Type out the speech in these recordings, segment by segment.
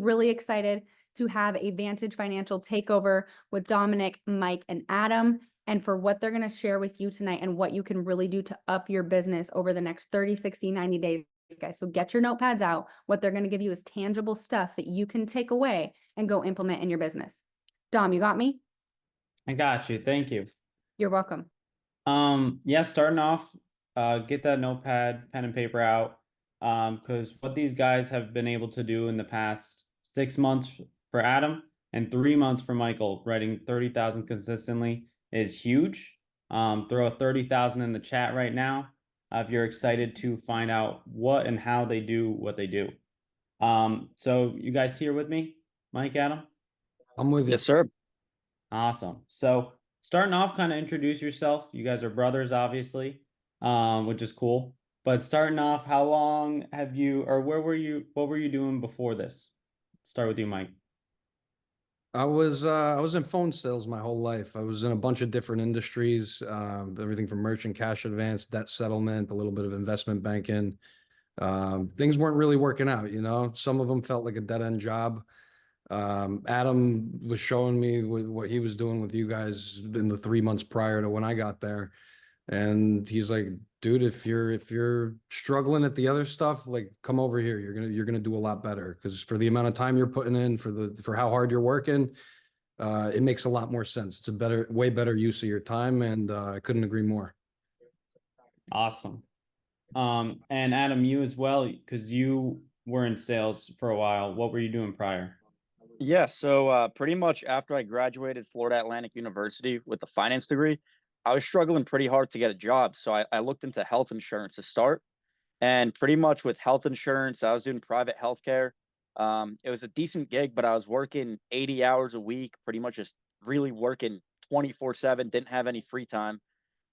really excited to have a Vantage Financial takeover with Dominic, Mike, and Adam, and for what they're going to share with you tonight and what you can really do to up your business over the next 30, 60, 90 days, guys. So get your notepads out. What they're going to give you is tangible stuff that you can take away and go implement in your business. Dom, you got me? I got you. Thank you. You're welcome. Yeah, starting off, get that notepad, pen and paper out. Because what these guys have been able to do in the past 6 months for Adam and 3 months for Michael, writing 30,000 consistently is huge. Throw a 30,000 in the chat right now if you're excited to find out what and how they do what they do. So you guys here with me, Mike, Adam? I'm with you. Yes, sir. Awesome. So starting off, kind of introduce yourself. You guys are brothers, obviously, which is cool. But starting off, how long have you, or what were you doing before this? Start with you, Mike. I was in phone sales my whole life. I was in a bunch of different industries, everything from merchant cash advance, debt settlement, a little bit of investment banking. Things weren't really working out, you know. Some of them felt like a dead end job. Adam was showing me what he was doing with you guys in the 3 months prior to when I got there. And he's like, dude, if you're struggling at the other stuff, like come over here. You're gonna do a lot better. Because for the amount of time you're putting in, for how hard you're working, it makes a lot more sense. It's a way better use of your time, and I couldn't agree more. Awesome. And Adam, you as well, because you were in sales for a while. What were you doing prior? Yeah, so pretty much after I graduated Florida Atlantic University with a finance degree, I was struggling pretty hard to get a job. So I looked into health insurance to start. And pretty much with health insurance, I was doing private healthcare. It was a decent gig, but I was working 80 hours a week, pretty much just really working 24/7, didn't have any free time.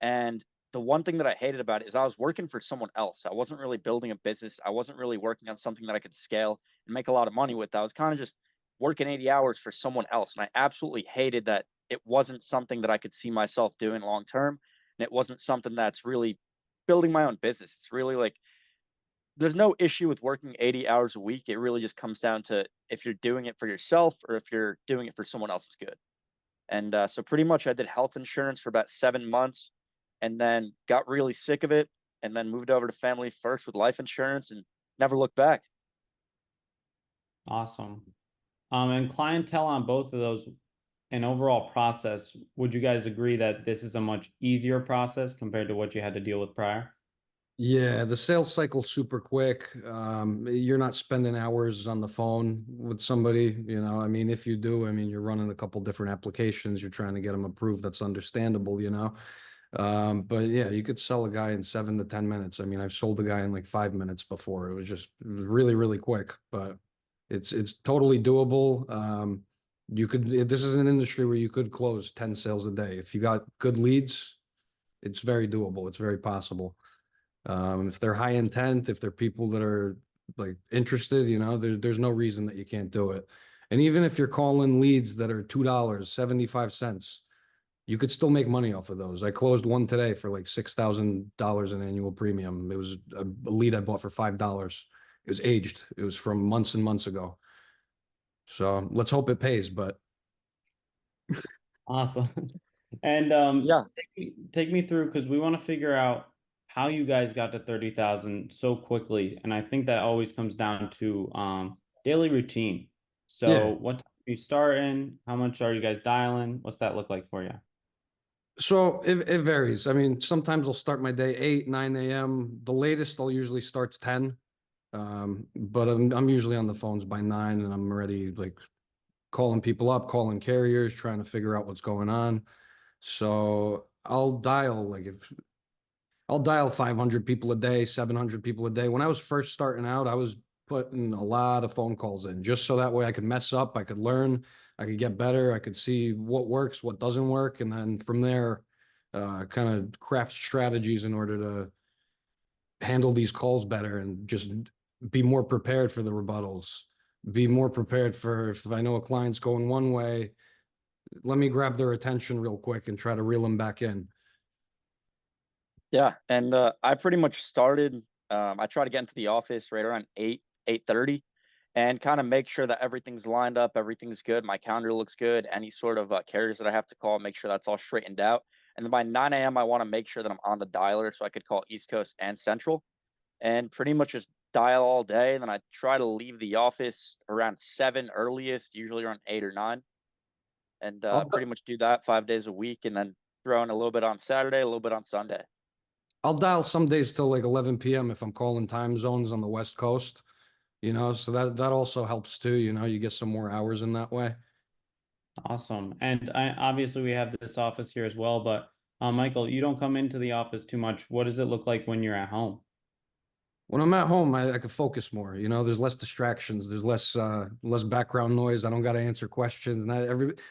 And the one thing that I hated about it is I was working for someone else. I wasn't really building a business. I wasn't really working on something that I could scale and make a lot of money with. I was kind of just working 80 hours for someone else. And I absolutely hated that it wasn't something that I could see myself doing long term. And it wasn't something that's really building my own business. It's really like there's no issue with working 80 hours a week. It really just comes down to if you're doing it for yourself or if you're doing it for someone else's good. And so pretty much I did health insurance for about 7 months and then got really sick of it and then moved over to Family First with life insurance and never looked back. Awesome. And clientele on both of those, an overall process, would you guys agree that this is a much easier process compared to what you had to deal with prior? Yeah, the sales cycle's super quick. You're not spending hours on the phone with somebody, you know. I mean, if you do, I mean, you're running a couple different applications. You're trying to get them approved. That's understandable, you know. But yeah, you could sell a guy in 7 to 10 minutes. I mean, I've sold a guy in like 5 minutes before. It was really, really quick, but it's totally doable. This is an industry where you could close 10 sales a day. If you got good leads, it's very doable. It's very possible. If they're high intent, if they're people that are like interested, you know, there's no reason that you can't do it. And even if you're calling leads that are $2.75, you could still make money off of those. I closed one today for like $6,000 in annual premium. It was a lead I bought for $5. It was aged. It was from months and months ago. So let's hope it pays, but Awesome. And Yeah. take me through, because we want to figure out how you guys got to 30,000 so quickly. And I think that always comes down to daily routine. So yeah. what time are you starting? How much are you guys dialing? What's that look like for you? So it varies. I mean, sometimes I'll start my day 8, 9 a.m. The latest I'll usually starts 10. But I'm usually on the phones by 9 and I'm already like calling people up, calling carriers, trying to figure out what's going on. So I'll dial 500 people a day, 700 people a day. When I was first starting out, I was putting a lot of phone calls in just so that way I could mess up, I could learn, I could get better, I could see what works, what doesn't work, and then from there, kind of craft strategies in order to handle these calls better and just be more prepared for the rebuttals. Be more prepared for if I know a client's going one way, let me grab their attention real quick and try to reel them back in. Yeah. And I pretty much started, I try to get into the office right around 8, 8:30. and kind of make sure that everything's lined up, everything's good, my calendar looks good, any sort of carriers that I have to call, make sure that's all straightened out. And then by 9 a.m., I want to make sure that I'm on the dialer so I could call East Coast and Central and pretty much just dial all day. And then I try to leave the office around 7 earliest, usually around 8 or 9, and I'll, pretty much do that 5 days a week and then throw in a little bit on Saturday, a little bit on Sunday. I'll dial some days till like 11 p.m. if I'm calling time zones on the West Coast, so that also helps too, you get some more hours in that way. Awesome. And obviously we have this office here as well, but Michael, you don't come into the office too much. What does it look like when you're at home? When I'm at home, I can focus more, there's less distractions, there's less background noise. I don't got to answer questions.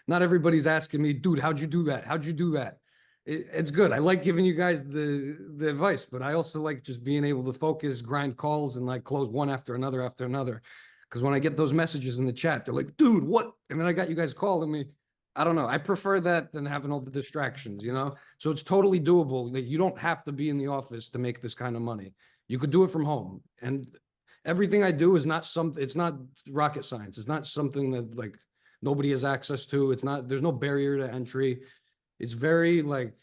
Not everybody's asking me, dude, how'd you do that? How'd you do that? It's good. I like giving you guys the advice, but I also like just being able to focus, grind calls, and like close one after another after another. Because when I get those messages in the chat, they're like, dude, what? And then I got you guys calling me. I don't know. I prefer that than having all the distractions, So it's totally doable. Like, you don't have to be in the office to make this kind of money. You could do it from home. And everything I do is not something, it's not rocket science. It's not something that like nobody has access to. There's no barrier to entry. It's very like,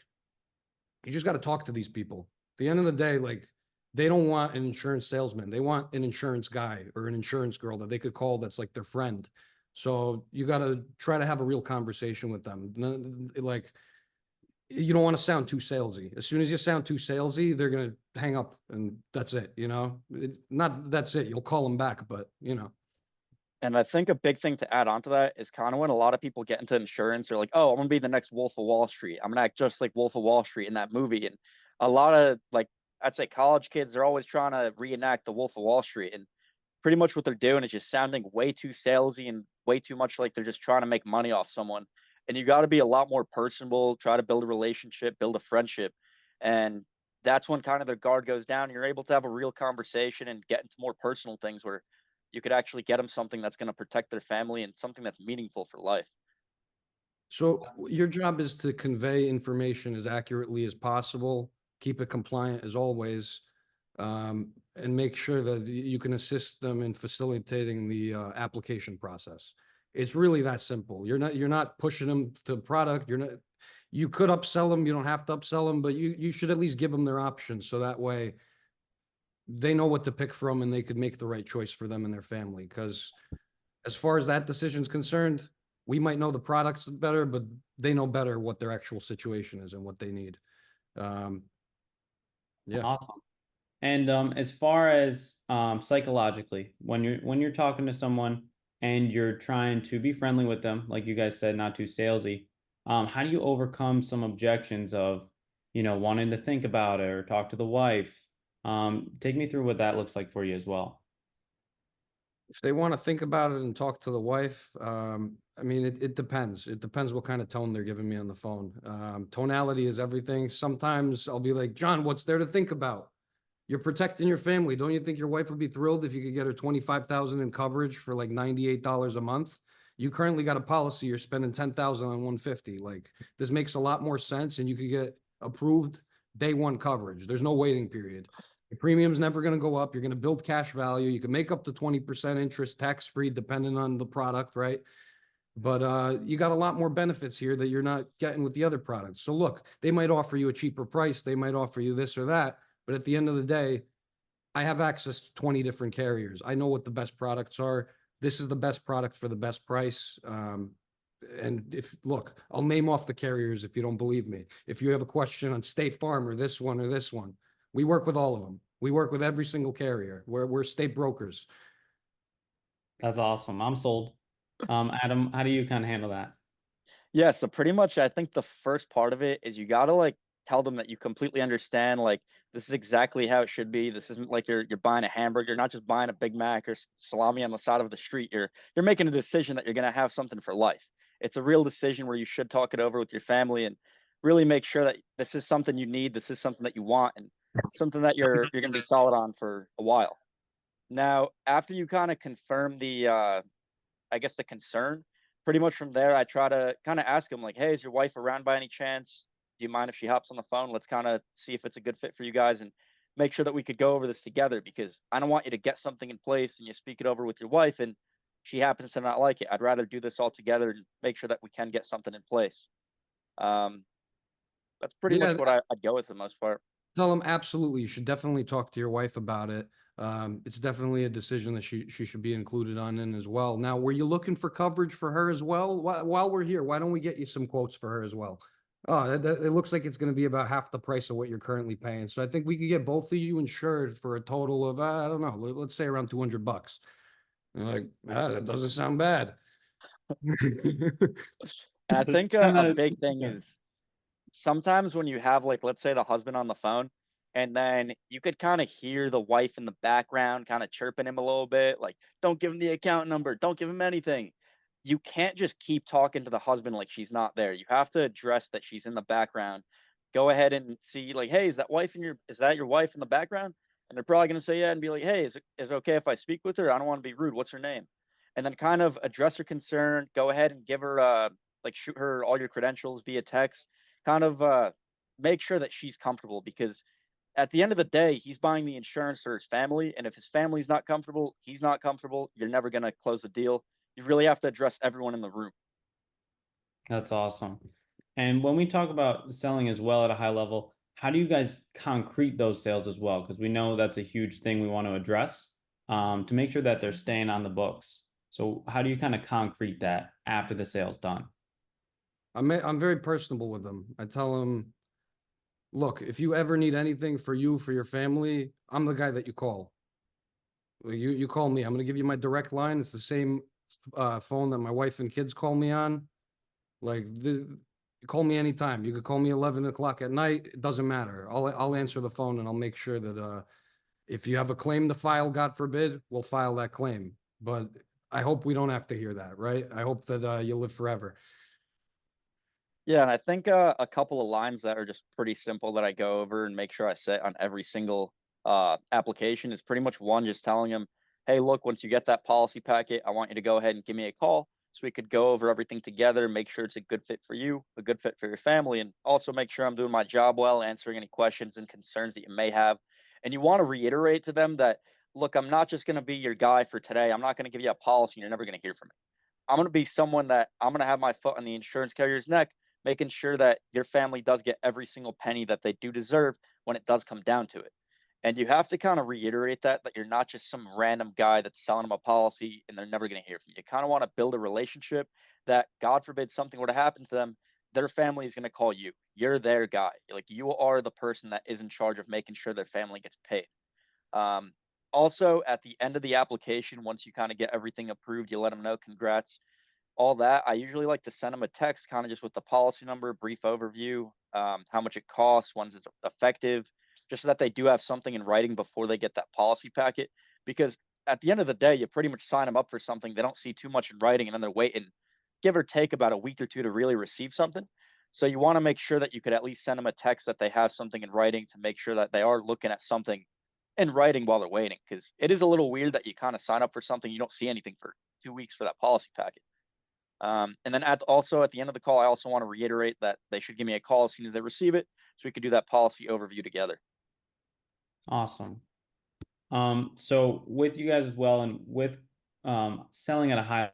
you just got to talk to these people. At the end of the day, like, they don't want an insurance salesman. They want an insurance guy or an insurance girl that they could call that's like their friend. So you got to try to have a real conversation with them. Like, you don't want to sound too salesy. As soon as you sound too salesy, they're going to hang up and that's it, Not that's it. You'll call them back, but And I think a big thing to add on to that is kind of when a lot of people get into insurance, they're like, oh, I'm going to be the next Wolf of Wall Street. I'm going to act just like Wolf of Wall Street in that movie. And a lot of, like, I'd say college kids, they're always trying to reenact the Wolf of Wall Street. And pretty much what they're doing is just sounding way too salesy and way too much like they're just trying to make money off someone. And you got to be a lot more personable, try to build a relationship, build a friendship. And that's when kind of their guard goes down. You're able to have a real conversation and get into more personal things where you could actually get them something that's going to protect their family and something that's meaningful for life. So your job is to convey information as accurately as possible, keep it compliant as always, and make sure that you can assist them in facilitating the application process. It's really that simple. You're not pushing them to product. You could upsell them. You don't have to upsell them, but you should at least give them their options. So that way they know what to pick from and they could make the right choice for them and their family. Because as far as that decision is concerned, we might know the products better, but they know better what their actual situation is and what they need. Yeah. Awesome. And as far as psychologically, when you're talking to someone and you're trying to be friendly with them, like you guys said, not too salesy, how do you overcome some objections of, wanting to think about it or talk to the wife? Take me through what that looks like for you as well. If they want to think about it and talk to the wife, I mean, it depends. It depends what kind of tone they're giving me on the phone. Tonality is everything. Sometimes I'll be like, John, what's there to think about? You're protecting your family. Don't you think your wife would be thrilled if you could get her 25,000 in coverage for like $98 a month? You currently got a policy, you're spending 10,000 on 150. Like, this makes a lot more sense and you could get approved day one coverage. There's no waiting period. Your premium's never going to go up. You're going to build cash value. You can make up to 20% interest tax-free depending on the product, right? But you got a lot more benefits here that you're not getting with the other products. So look, they might offer you a cheaper price. They might offer you this or that. But at the end of the day, I have access to 20 different carriers. I know what the best products are. This is the best product for the best price. And look, I'll name off the carriers if you don't believe me. If you have a question on State Farm or this one, we work with all of them. We work with every single carrier. We're state brokers. That's awesome. I'm sold. Adam, how do you kind of handle that? Yeah, so pretty much I think the first part of it is you got to like tell them that you completely understand like this is exactly how it should be. This isn't like you're buying a hamburger, you're not just buying a Big Mac or salami on the side of the street. You're making a decision that you're going to have something for life. It's a real decision where you should talk it over with your family and really make sure that this is something you need, this is something that you want and something that you're going to be solid on for a while. Now, after you kind of confirm the I guess the concern, pretty much from there, I try to kind of ask him like, hey, is your wife around by any chance? Do you mind if she hops on the phone? Let's kind of see if it's a good fit for you guys and make sure that we could go over this together, because I don't want you to get something in place and you speak it over with your wife and she happens to not like it. I'd rather do this all together and make sure that we can get something in place. Um, that's pretty Yeah, much what I'd go with for the most part. tell them absolutely. You should definitely talk to your wife about it. It's definitely a decision that she should be included on in as well. Now, were you looking for coverage for her as well? While we're here, why don't we get you some quotes for her as well? Oh, it looks like it's going to be about half the price of what you're currently paying. So I think we could get both of you insured for a total of, I don't know, let's say around $200. You're like, that doesn't sound bad. And I think a Kinda- big thing yeah. is sometimes when you have, like, let's say the husband on the phone, and then you could kind of hear the wife in the background kind of chirping him a little bit, like, don't give him the account number, don't give him anything. You can't just keep talking to the husband like she's not there. You have to address that she's in the background. Go ahead and see, like, hey, is that your wife in the background? And they're probably gonna say yeah, and be like, hey, is it okay if I speak with her? I don't want to be rude. What's her name? And then kind of address her concern. Go ahead and give her like, shoot her all your credentials via text. Kind of make sure that she's comfortable, because at the end of the day, he's buying the insurance for his family, and if his family's not comfortable, he's not comfortable. You're never gonna close the deal. You really have to address everyone in the room. That's awesome. And when we talk about selling as well at a high level, how do you guys concrete those sales as well? Because we know that's a huge thing we want to address, to make sure that they're staying on the books. So how do you kind of concrete that after the sale's done? I'm very personable with them. I tell them, look, if you ever need anything for you, for your family, I'm the guy that you call. You call me. I'm going to give you my direct line. It's the same phone that my wife and kids call me on. Like, you call me anytime. You could call me 11 o'clock at night. It doesn't matter. I'll answer the phone and I'll make sure that if you have a claim to file, God forbid, we'll file that claim. But I hope we don't have to hear that, right? I hope that you live forever. Yeah, and I think a couple of lines that are just pretty simple that I go over and make sure I say on every single application is pretty much one, just telling them, hey, look, once you get that policy packet, I want you to go ahead and give me a call so we could go over everything together, make sure it's a good fit for you, a good fit for your family, and also make sure I'm doing my job well, answering any questions and concerns that you may have. And you want to reiterate to them that, look, I'm not just going to be your guy for today. I'm not going to give you a policy and you're never going to hear from me. I'm going to be someone that I'm going to have my foot on the insurance carrier's neck, making sure that your family does get every single penny that they do deserve when it does come down to it. And you have to kind of reiterate that you're not just some random guy that's selling them a policy and they're never going to hear from you. You kind of want to build a relationship that, God forbid, something were to happen to them, their family is going to call you. You're their guy. Like, you are the person that is in charge of making sure their family gets paid. Um, Also, at the end of the application, once you kind of get everything approved, you let them know, congrats, all that. I usually like to send them a text kind of just with the policy number, brief overview, how much it costs, when's it's effective, just so that they do have something in writing before they get that policy packet. Because at the end of the day, you pretty much sign them up for something. They don't see too much in writing, and then they're waiting, give or take, about a week or two to really receive something. So you want to make sure that you could at least send them a text that they have something in writing to make sure that they are looking at something in writing while they're waiting. Because it is a little weird that you kind of sign up for something, you don't see anything for 2 weeks for that policy packet. And then also at the end of the call, I also want to reiterate that they should give me a call as soon as they receive it, so we could do that policy overview together. Awesome. So with you guys as well, and with selling at a high,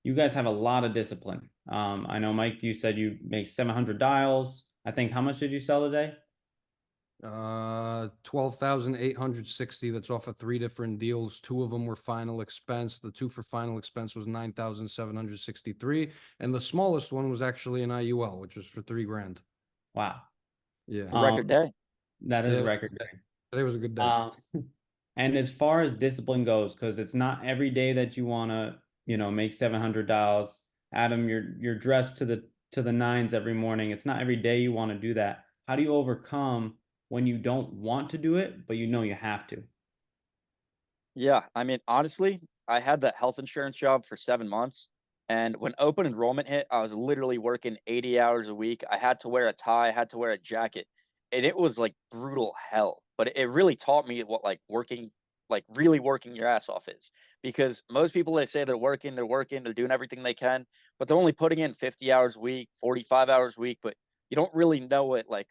you guys have a lot of discipline. I know, Mike, you said you make 700 dials. I think, how much did you sell today? 12,860. That's off of 3 different deals. 2 of them were final expense. The 2 for final expense was 9,763, and the smallest one was actually an IUL, which was for $3,000. Wow. Yeah, It's a record day. That is Yeah. record day. today was a good day. And as far as discipline goes, because it's not every day that you want to, make 700 dials. Adam, you're dressed to the nines every morning. It's not every day you want to do that. How do you overcome when you don't want to do it, but you have to? Yeah, I mean, honestly, I had that health insurance job for 7 months. And when open enrollment hit, I was literally working 80 hours a week. I had to wear a tie, I had to wear a jacket. And it was like brutal hell. But it really taught me what, like, working, like really working your ass off is. Because most people, they say they're working, they're doing everything they can, but they're only putting in 50 hours a week, 45 hours a week. But you don't really know what, like,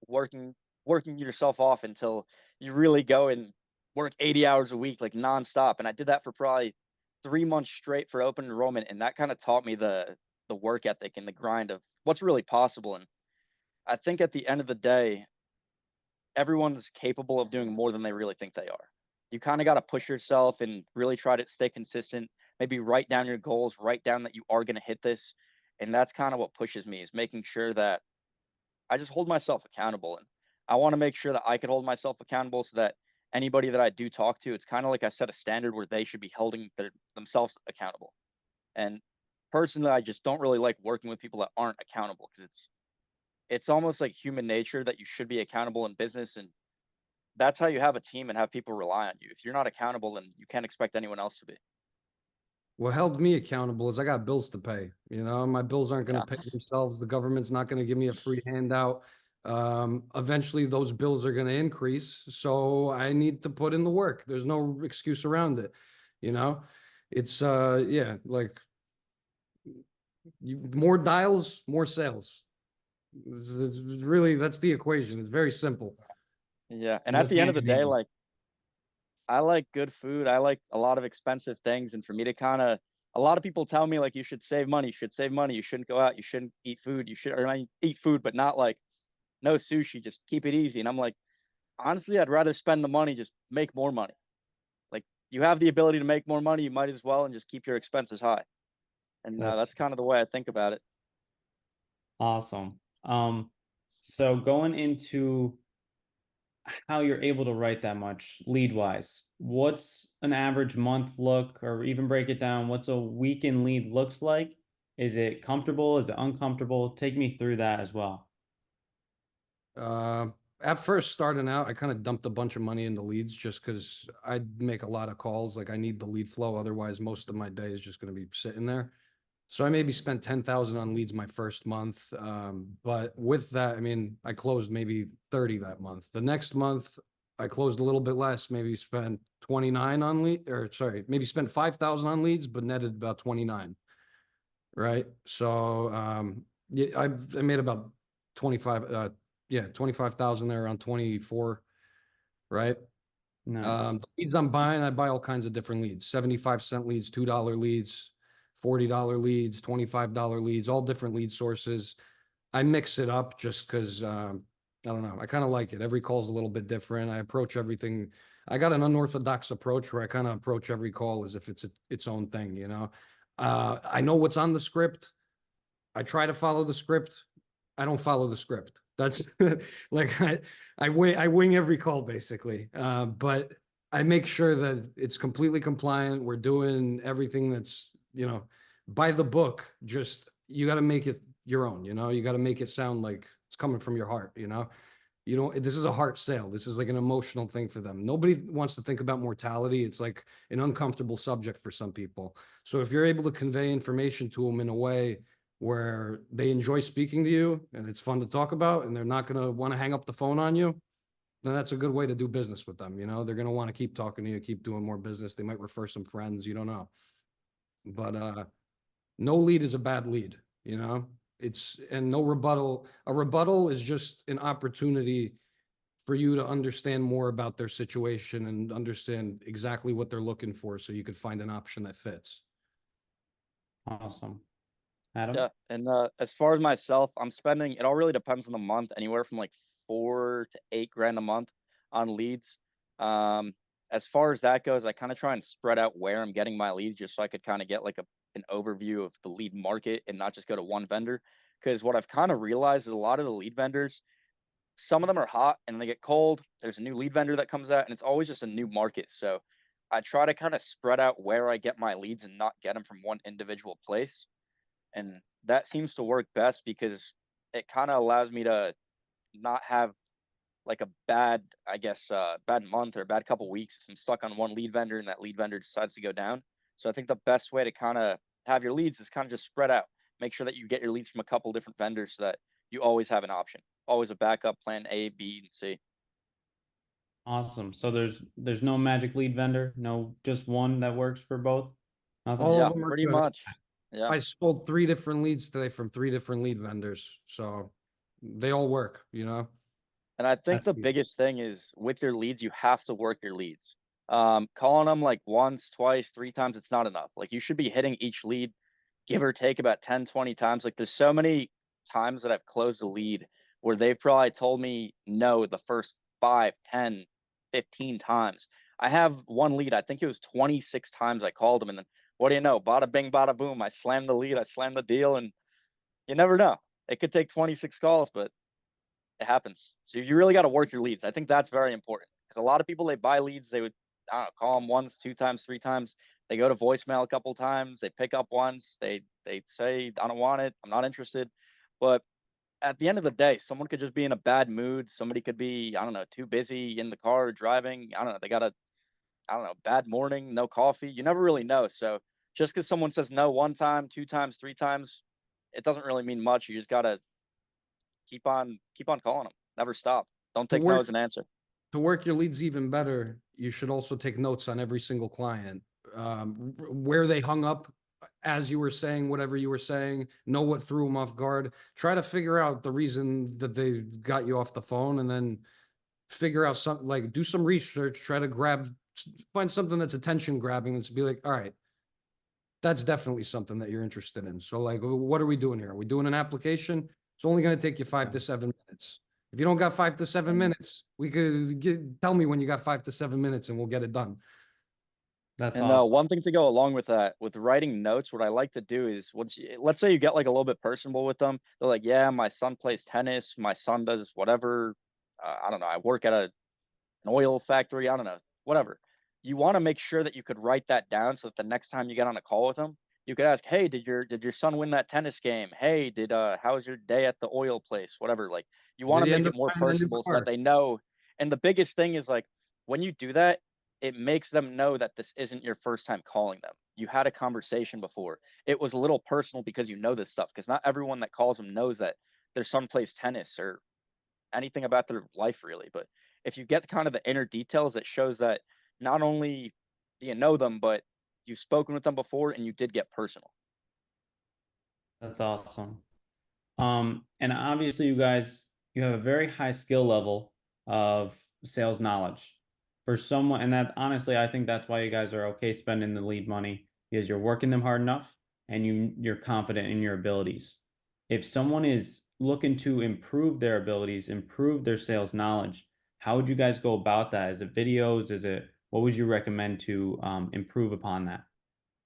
working working yourself off until you really go and work 80 hours a week, like nonstop. And I did that for probably 3 months straight for open enrollment. And that kind of taught me the work ethic and the grind of what's really possible. And I think at the end of the day, everyone is capable of doing more than they really think they are. You kind of got to push yourself and really try to stay consistent. Maybe write down your goals, write down that you are going to hit this. And that's kind of what pushes me, is making sure that I just hold myself accountable. And I want to make sure that I can hold myself accountable so that anybody that I do talk to, it's kind of like I set a standard where they should be holding themselves accountable. And personally, I just don't really like working with people that aren't accountable, because it's almost like human nature that you should be accountable in business. And that's how you have a team and have people rely on you. If you're not accountable, then you can't expect anyone else to be. What held me accountable is I got bills to pay. You know, my bills aren't going Yeah. to pay themselves. The government's not going to give me a free handout. Eventually those bills are going to increase. So I need to put in the work. There's no excuse around it. You know, it's, yeah, like more dials, more sales. It's really, that's the equation. It's very simple. Yeah. And No at the end of the day, hand-waving. like, I like good food. I like a lot of expensive things. And for me to kind of, a lot of people tell me like, you should save money, you should save money, you shouldn't go out, you shouldn't eat food, you should, or I mean, eat food, but not like no sushi, just keep it easy. And I'm like, honestly, I'd rather spend the money, just make more money. Like, you have the ability to make more money, you might as well, and just keep your expenses high. And That's that's kind of the way I think about it. awesome. So going into how you're able to write that much lead wise, what's an average month look, or even break it down? What's a week in lead looks like? Is it comfortable? Is it uncomfortable? Take me through that as well. Uh, at first starting out, I kind of dumped a bunch of money into leads just because I make a lot of calls. Like I need the lead flow. Otherwise, most of my day is just going to be sitting there. So I maybe spent 10,000 on leads my first month. But with that, I mean, I closed maybe 30 that month. The next month, I closed a little bit less, maybe spent 29 on lead, or sorry, maybe spent 5,000 on leads, but netted about 29. Right. So, yeah, I made about 25, yeah, 25,000 there, around 24. Right. Nice. The leads I'm buying, I buy all kinds of different leads, 75-cent leads, $2 leads, $40 leads, $25 leads, all different lead sources. I mix it up just because, I don't know, I kind of like it. Every call is a little bit different. I approach everything. I got an unorthodox approach where I kind of approach every call as if it's its own thing, you know? I know what's on the script. I try to follow the script. I don't follow the script. That's like I wing every call basically. But I make sure that it's completely compliant. We're doing everything that's, you know, by the book. Just you got to make it your own, you know, you got to make it sound like it's coming from your heart, you know. You don't, this is a heart sale. This is like an emotional thing for them. Nobody wants to think about mortality. It's like an uncomfortable subject for some people. So if you're able to convey information to them in a way where they enjoy speaking to you and it's fun to talk about and they're not going to want to hang up the phone on you, then that's a good way to do business with them. You know, they're going to want to keep talking to you, keep doing more business. They might refer some friends, you don't know. But no lead is a bad lead, you know. It's, and no rebuttal. A rebuttal is just an opportunity for you to understand more about their situation and understand exactly what they're looking for so you could find an option that fits. Awesome. Adam? Yeah. And as far as myself, I'm spending, it all really depends on the month, anywhere from like 4 to 8 grand a month on leads. Um, as far as that goes, I kind of try and spread out where I'm getting my leads, just so I could kind of get like an overview of the lead market and not just go to one vendor. Because what I've kind of realized is a lot of the lead vendors, some of them are hot and they get cold. There's a new lead vendor that comes out and it's always just a new market. So I try to kind of spread out where I get my leads and not get them from one individual place. And that seems to work best because it kind of allows me to not have like a bad, I guess, bad month or a bad couple weeks if I'm stuck on one lead vendor and that lead vendor decides to go down. So I think the best way to kind of have your leads is kind of just spread out. Make sure that you get your leads from a couple different vendors so that you always have an option, always a backup plan A, B, and C. Awesome. So there's no magic lead vendor, no just one that works for both. Nothing. All Yeah, of them are pretty good. much. Yeah. I sold 3 different leads today from 3 different lead vendors. So they all work, you know? And I think That's the huge. biggest thing is with your leads, you have to work your leads. Calling them like once, twice, 3 times, it's not enough. Like you should be hitting each lead, give or take about 10, 20 times. Like there's so many times that I've closed a lead where they've probably told me no the first 5, 10, 15 times. I have one lead, I think it was 26 times I called him, and then what do you know? Bada bing, bada boom. I slammed the lead, I slammed the deal, and you never know. It could take 26 calls, but it happens. So you really got to work your leads. I think that's very important because a lot of people, they buy leads, they would, I don't know, call them once, 2 times, 3 times. They go to voicemail a couple times. They pick up once. They say, I don't want it. I'm not interested. But at the end of the day, someone could just be in a bad mood. Somebody could be, I don't know, too busy in the car driving. I don't know. They got a, I don't know, bad morning, no coffee. You never really know. So just because someone says no 1 time, 2 times, 3 times, it doesn't really mean much. You just gotta keep on calling them. Never stop. Don't To take no work as an answer. to work your leads even better, you should also take notes on every single client, where they hung up as you were saying whatever you were saying, know what threw them off guard. Try to figure out the reason that they got you off the phone, and then figure out something, like do some research, try to find something that's attention grabbing, and be like, all right, that's definitely something that you're interested in. So like, what are we doing here? Are we doing an application? It's only going to take you 5 to 7 minutes. If you don't got 5 to 7 minutes, we could tell me when you got 5 to 7 minutes and we'll get it done. That's And awesome. one thing to go along with that, with writing notes, what I like to do is let's say you get like a little bit personable with them. They're like, yeah, my son plays tennis. My son does whatever. I don't know. I work at an oil factory. I don't know, whatever. You want to make sure that you could write that down so that the next time you get on a call with them, you could ask, hey, did your son win that tennis game? Hey, how was your day at the oil place? Whatever. Like you want Did to he make end it up more buying a new personable so that car? they know. And the biggest thing is like when you do that, it makes them know that this isn't your first time calling them. You had a conversation before. It was a little personal because you know this stuff. Because not everyone that calls them knows that their son plays tennis or anything about their life really. But if you get kind of the inner details, that shows that not only do you know them, but you've spoken with them before and you did get personal. That's awesome. And obviously you guys, you have a very high skill level of sales knowledge for someone. And that honestly, I think that's why you guys are okay spending the lead money, because you're working them hard enough and you're confident in your abilities. If someone is looking to improve their abilities, improve their sales knowledge, how would you guys go about that? Is it videos? What would you recommend to improve upon that?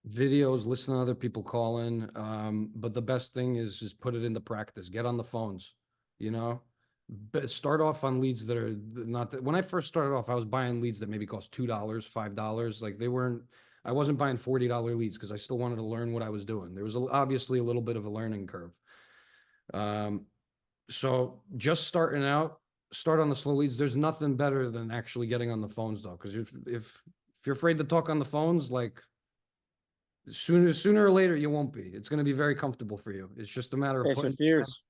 Videos, listen to other people call in. But the best thing is just put it into practice. Get on the phones, you know. But start off on leads that are not that. When I first started off, I was buying leads that maybe cost $2, $5. Like they weren't. I wasn't buying $40 leads because I still wanted to learn what I was doing. There was obviously a little bit of a learning curve. So just starting out, start on the slow leads. There's nothing better than actually getting on the phones though, because if you're afraid to talk on the phones, like sooner or later you won't be. It's going to be very comfortable for you. It's just a matter of Face your putting. fears.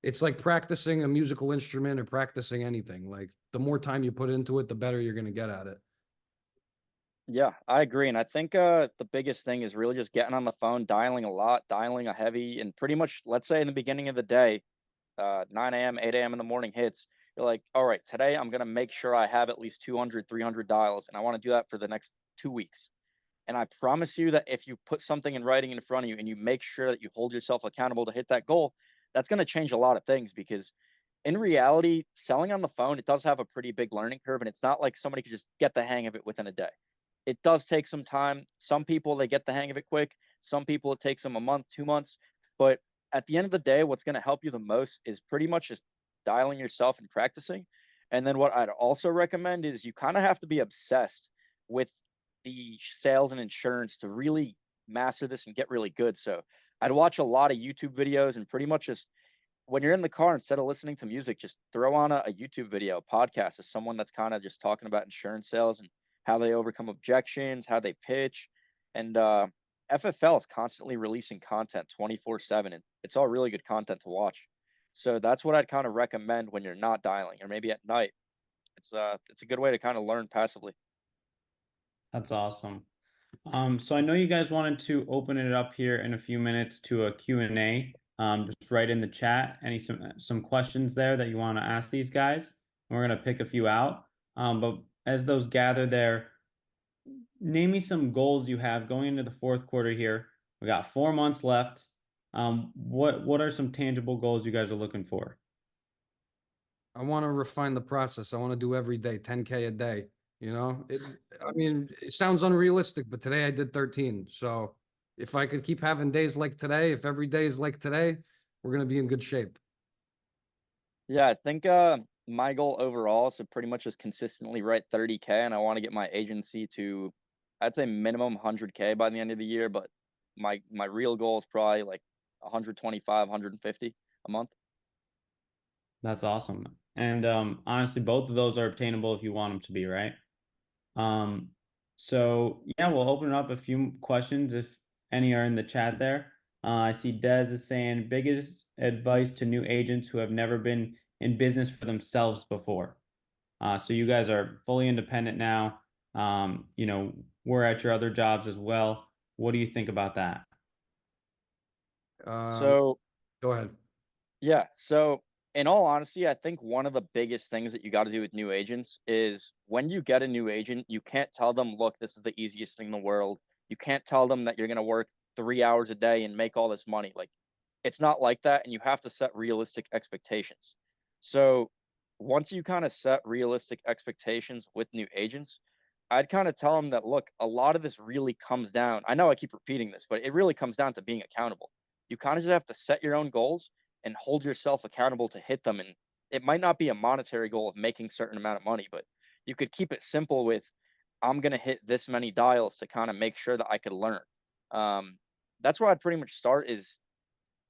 It's like practicing a musical instrument or practicing anything. Like the more time you put into it, the better you're going to get at it. Yeah, I agree. And I think the biggest thing is really just getting on the phone, dialing a lot, dialing a heavy, and pretty much, let's say in the beginning of the day, 9 a.m., 8 a.m. in the morning hits, you're like, all right, today I'm going to make sure I have at least 200, 300 dials. And I want to do that for the next 2 weeks. And I promise you that if you put something in writing in front of you and you make sure that you hold yourself accountable to hit that goal, that's going to change a lot of things because in reality, selling on the phone, it does have a pretty big learning curve. And it's not like somebody could just get the hang of it within a day. It does take some time. Some people, they get the hang of it quick. Some people, it takes them a month, 2 months. But at the end of the day, what's going to help you the most is pretty much just dialing yourself and practicing. And then what I'd also recommend is you kind of have to be obsessed with the sales and insurance to really master this and get really good. So I'd watch a lot of YouTube videos and pretty much just when you're in the car, instead of listening to music, just throw on a YouTube video, podcast of someone that's kind of just talking about insurance sales and how they overcome objections, how they pitch. And FFL is constantly releasing content 24/7, and it's all really good content to watch. So that's what I'd kind of recommend when you're not dialing or maybe at night. It's a good way to kind of learn passively. That's awesome. So I know you guys wanted to open it up here in a few minutes to a Q&A. Just write in the chat some questions there that you want to ask these guys. and we're going to pick a few out. But as those gather there, name me some goals you have going into the fourth quarter here. We got 4 months left. What are some tangible goals you guys are looking for? I want to refine the process. I want to do every day, 10K a day. I mean, it sounds unrealistic, but today I did 13. So if I could keep having days like today, if every day is like today, we're going to be in good shape. Yeah, I think my goal overall is to pretty much just consistently write 30K, and I want to get my agency to, I'd say minimum 100K by the end of the year, but my real goal is probably like 125, 150 a month. That's awesome. And honestly, both of those are obtainable if you want them to be, right? Um, so yeah, we'll open up a few questions if any are in the chat there. I see Des is saying biggest advice to new agents who have never been in business for themselves before. So you guys are fully independent now. We're at your other jobs as well. What do you think about that? So Go ahead. yeah, so in all honesty, I think one of the biggest things that you got to do with new agents is when you get a new agent, you can't tell them, look, this is the easiest thing in the world. You can't tell them that you're going to work 3 hours a day and make all this money. Like, it's not like that, and you have to set realistic expectations. So once you kind of set realistic expectations with new agents, I'd kind of tell them that, look, a lot of this really comes down. I know I keep repeating this, but it really comes down to being accountable. You kind of just have to set your own goals and hold yourself accountable to hit them. And it might not be a monetary goal of making certain amount of money, but you could keep it simple with, I'm going to hit this many dials to kind of make sure that I could learn. That's where I'd pretty much start, is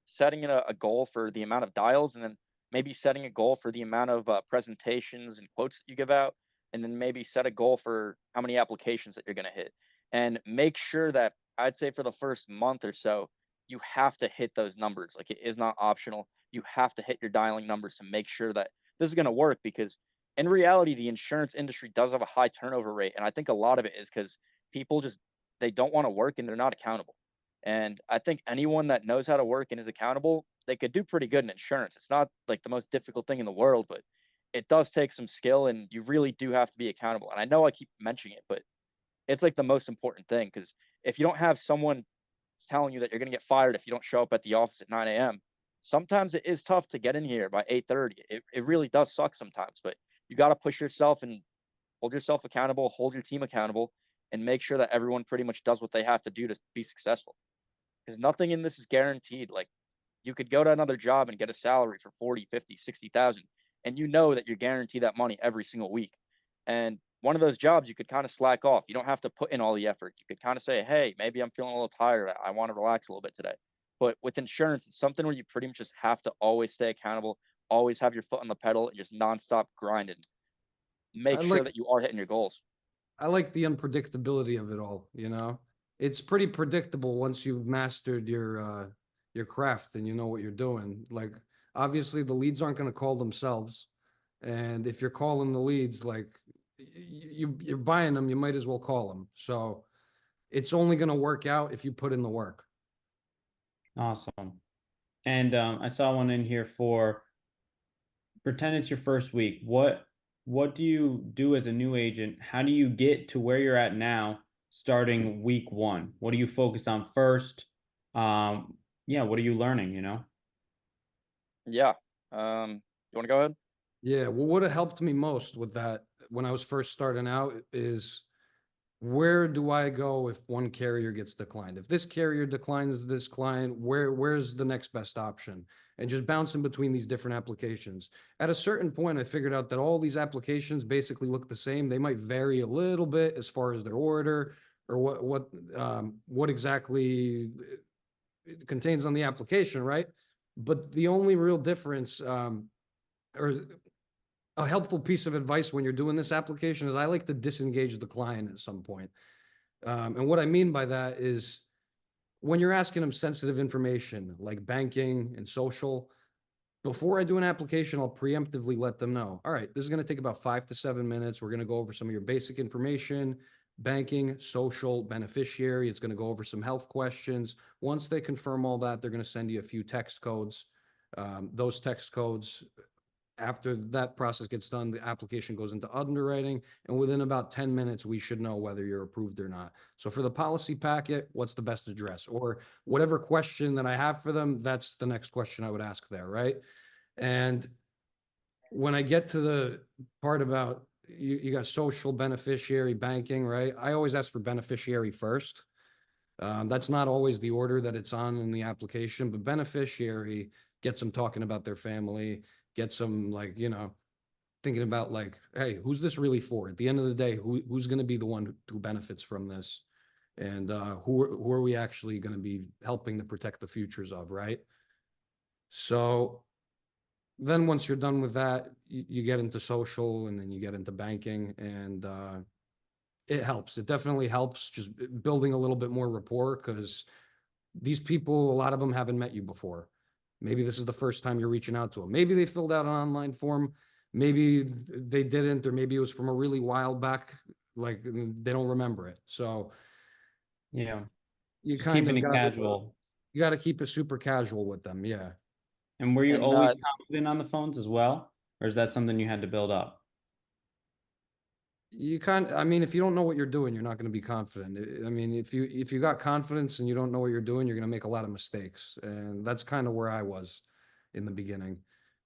setting a goal for the amount of dials, and then maybe setting a goal for the amount of presentations and quotes that you give out, and then maybe set a goal for how many applications that you're going to hit, and make sure that, I'd say for the first month or so, you have to hit those numbers. Like, it is not optional. You have to hit your dialing numbers to make sure that this is going to work, because in reality, the insurance industry does have a high turnover rate. And I think a lot of it is because people just, they don't want to work and they're not accountable. And I think anyone that knows how to work and is accountable, they could do pretty good in insurance. It's not like the most difficult thing in the world, but it does take some skill, and you really do have to be accountable. And I know I keep mentioning it, but it's like the most important thing, because if you don't have someone telling you that you're going to get fired if you don't show up at the office at 9 a.m., sometimes it is tough to get in here by 8:30. It really does suck sometimes, but you got to push yourself and hold yourself accountable, hold your team accountable, and make sure that everyone pretty much does what they have to do to be successful, because nothing in this is guaranteed. Like, you could go to another job and get a salary for 40, 50, 60,000, and you know that you're guaranteed that money every single week. And one of those jobs, you could kind of slack off. You don't have to put in all the effort. You could kind of say, hey, maybe I'm feeling a little tired. I want to relax a little bit today. But with insurance, it's something where you pretty much just have to always stay accountable, always have your foot on the pedal, and just nonstop grind and I make sure like that you are hitting your goals. I like the unpredictability of it all, It's pretty predictable once you've mastered your craft and you know what you're doing. Like, obviously the leads aren't going to call themselves. And if you're calling the leads, like you're buying them, you might as well call them. So it's only going to work out if you put in the work. Awesome. And I saw one in here for pretend it's your first week. What do you do as a new agent? How do you get to where you're at now, starting week one? What do you focus on first? Yeah, what are you learning, Yeah. You want to go ahead? Yeah. Well, what helped me most with that when I was first starting out is, where do I go if one carrier gets declined? If this carrier declines this client, where's the next best option? And just bouncing between these different applications. At a certain point, I figured out that all these applications basically look the same. They might vary a little bit as far as their order or what exactly it contains on the application, right? But the only real difference, or a helpful piece of advice when you're doing this application, is I like to disengage the client at some point. And what I mean by that is, when you're asking them sensitive information like banking and social, before I do an application, I'll preemptively let them know, all right, this is going to take about 5 to 7 minutes. We're going to go over some of your basic information, banking, social, beneficiary. It's going to go over some health questions. Once they confirm all that, they're going to send you a few text codes. Those text codes After that process gets done, the application goes into underwriting, and within about 10 minutes, we should know whether you're approved or not. So for the policy packet, what's the best address? Or whatever question that I have for them, that's the next question I would ask there, right? And when I get to the part about you got social, beneficiary, banking, right? I always ask for beneficiary first. That's not always the order that it's on in the application, but beneficiary gets them talking about their family, gets them like, thinking about like, hey, who's this really for? At the end of the day, who's going to be the one who benefits from this? And who are we actually going to be helping to protect the futures of, right? So then once you're done with that, you get into social, and then you get into banking, and it helps. It definitely helps just building a little bit more rapport, because these people, a lot of them haven't met you before. Maybe this is the first time you're reaching out to them. Maybe they filled out an online form. Maybe they didn't, or maybe it was from a really while back, like they don't remember it. So Yeah. you Just kind keeping of it got casual. you got to keep it super casual with them. Yeah. And were you And always confident on the phones as well? Or is that something you had to build up? I mean, if you don't know what you're doing, you're not going to be confident. I mean, if you got confidence and you don't know what you're doing, you're going to make a lot of mistakes. And that's kind of where I was in the beginning.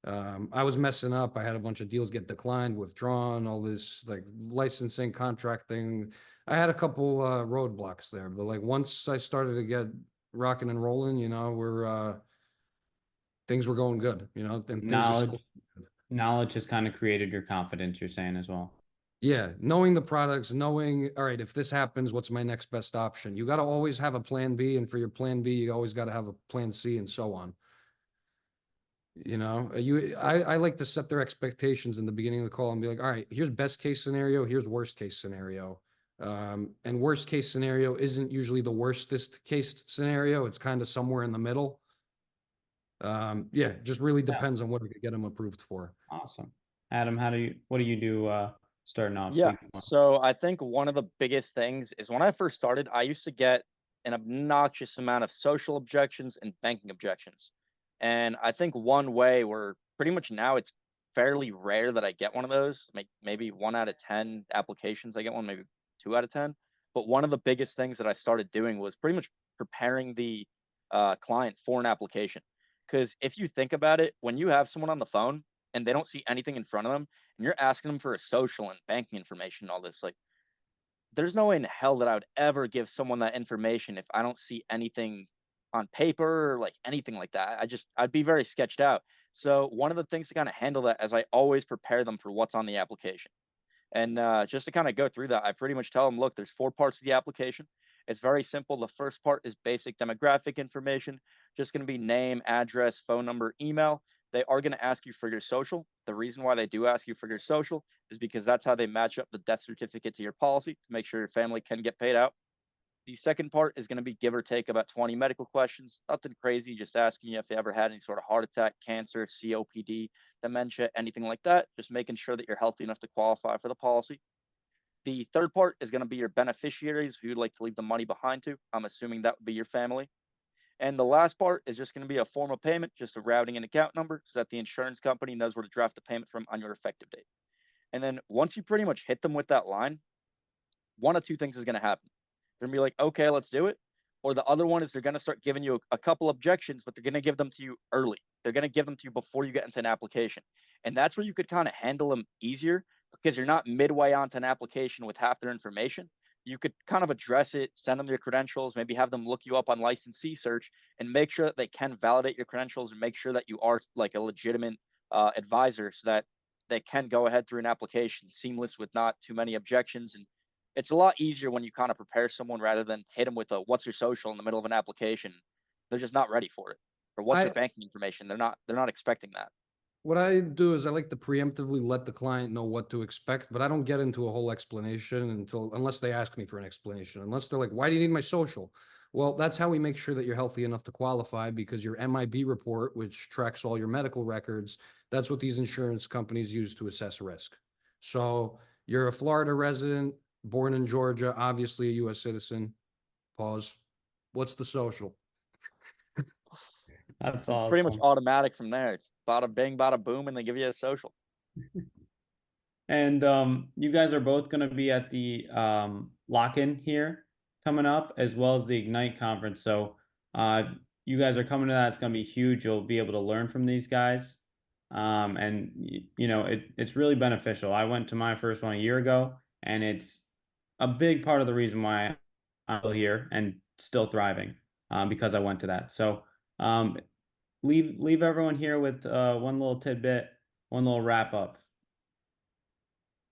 I was messing up. I had a bunch of deals get declined, withdrawn, all this like licensing, contracting. I had a couple roadblocks there, but like once I started to get rocking and rolling, things were going good, and things are Knowledge, still. knowledge has kind of created your confidence, you're saying as well. Yeah, knowing the products, knowing, all right, if this happens, what's my next best option? You got to always have a plan B, and for your plan B, you always got to have a plan C, and so on. I like to set their expectations in the beginning of the call and be like, all right, here's best case scenario, here's worst case scenario. And worst case scenario isn't usually the worstest case scenario. It's kind of somewhere in the middle. Yeah, just really Yeah. depends on what we could get them approved for. Awesome. Adam, what do you do starting off Yeah, week one? so I think one of the biggest things is when I first started, I used to get an obnoxious amount of social objections and banking objections. And I think one way where pretty much now it's fairly rare that I get one of those, maybe 1 out of 10 applications, I get one, maybe 2 out of 10. But one of the biggest things that I started doing was pretty much preparing the client for an application. Because if you think about it, when you have someone on the phone and they don't see anything in front of them, and you're asking them for a social and banking information and all this, like there's no way in hell that I would ever give someone that information if I don't see anything on paper or like anything like that. I'd be very sketched out. So one of the things to kind of handle that is I always prepare them for what's on the application. And just to kind of go through that, I pretty much tell them, look, there's 4 parts of the application. It's very simple. The first part is basic demographic information, just going to be name, address, phone number, email. They are going to ask you for your social. The reason why they do ask you for your social is because that's how they match up the death certificate to your policy to make sure your family can get paid out. The second part is going to be give or take about 20 medical questions. Nothing crazy, just asking you if you ever had any sort of heart attack, cancer, COPD, dementia, anything like that. Just making sure that you're healthy enough to qualify for the policy. The third part is going to be your beneficiaries who you'd like to leave the money behind to. I'm assuming that would be your family. And the last part is just going to be a form of payment, just a routing and account number so that the insurance company knows where to draft the payment from on your effective date. And then once you pretty much hit them with that line, one of two things is going to happen. They're going to be like, okay, let's do it. Or the other one is they're going to start giving you a couple objections, but they're going to give them to you early. They're going to give them to you before you get into an application. And that's where you could kind of handle them easier because you're not midway onto an application with half their information. You could kind of address it, send them your credentials, maybe have them look you up on licensee search and make sure that they can validate your credentials and make sure that you are like a legitimate advisor so that they can go ahead through an application seamless with not too many objections. And it's a lot easier when you kind of prepare someone rather than hit them with a what's your social in the middle of an application. They're just not ready for it. Or what's your I banking information? They're not expecting that. What I do is I like to preemptively let the client know what to expect, but I don't get into a whole explanation unless they ask me for an explanation. Unless they're like, "Why do you need my social?" Well, that's how we make sure that you're healthy enough to qualify because your MIB report, which tracks all your medical records, that's what these insurance companies use to assess risk. So you're a Florida resident, born in Georgia, obviously a U.S. citizen. Pause. What's the social? That's It's pretty much awesome. automatic from there. It's bada bing, bada boom, and they give you a social. And you guys are both going to be at the lock-in here coming up, as well as the Ignite conference. So you guys are coming to that. It's going to be huge. You'll be able to learn from these guys. And you know, it's really beneficial. I went to my first one a year ago, and it's a big part of the reason why I'm still here and still thriving, because I went to that. So leave everyone here with one little tidbit, one little wrap up.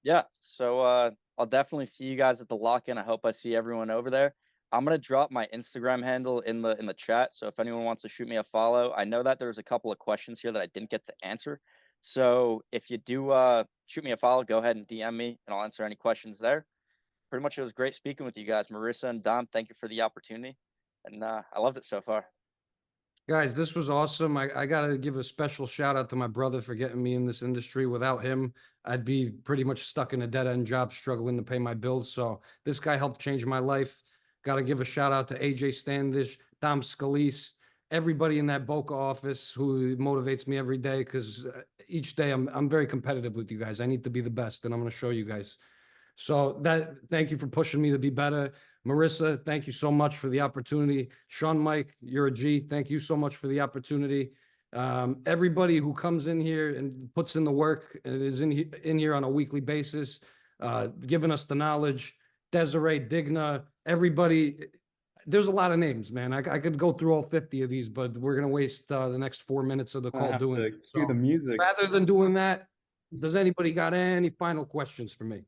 Yeah, so I'll definitely see you guys at the lock-in. I hope I see everyone over there. I'm gonna drop my Instagram handle in the chat. So if anyone wants to shoot me a follow, I know that there's a couple of questions here that I didn't get to answer. So if you do shoot me a follow, go ahead and DM me and I'll answer any questions there. Pretty much it was great speaking with you guys. Marissa and Dom, thank you for the opportunity. And I loved it so far. Guys, this was awesome. I got to give a special shout out to my brother for getting me in this industry. Without him, I'd be pretty much stuck in a dead end job, struggling to pay my bills. So this guy helped change my life. Got to give a shout out to AJ Standish, Dom Scalise, everybody in that Boca office who motivates me every day, because each day I'm very competitive with you guys. I need to be the best, and I'm going to show you guys. So thank you for pushing me to be better. Marissa, thank you so much for the opportunity. Sean, Mike, you're a G. Thank you so much for the opportunity. Everybody who comes in here and puts in the work and is in here on a weekly basis, giving us the knowledge. Desiree, Digna, everybody. There's a lot of names, man. I could go through all 50 of these, but we're gonna waste the next 4 minutes of the I call have doing to it. cue the music. Rather than doing that, does anybody got any final questions for me?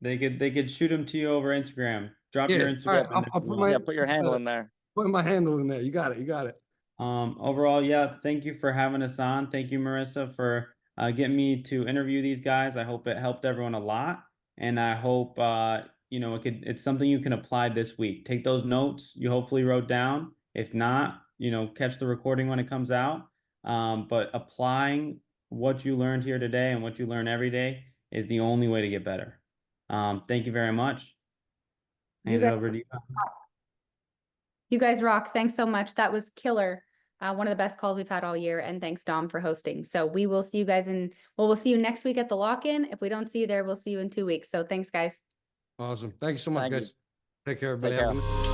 They could shoot them to you over Instagram. Drop Yeah, your all Instagram right. in there I'll if you put want. Yeah, put your handle in there. put my handle in there. You got it. You got it. Overall, yeah, thank you for having us on. Thank you, Marissa, for getting me to interview these guys. I hope it helped everyone a lot, and I hope you know, it's something you can apply this week. Take those notes you hopefully wrote down. If not, you know, catch the recording when it comes out. But applying what you learned here today and what you learn every day is the only way to get better. Thank you very much. You Hand it guys, over to you. you guys rock. Thanks so much. That was killer. One of the best calls we've had all year. And thanks, Dom, for hosting. So we will see you guys we'll see you next week at the lock-in. If we don't see you there, we'll see you in 2 weeks. So thanks, guys. Awesome. Thank you so much, Thank you. guys. Take care, Take everybody. care.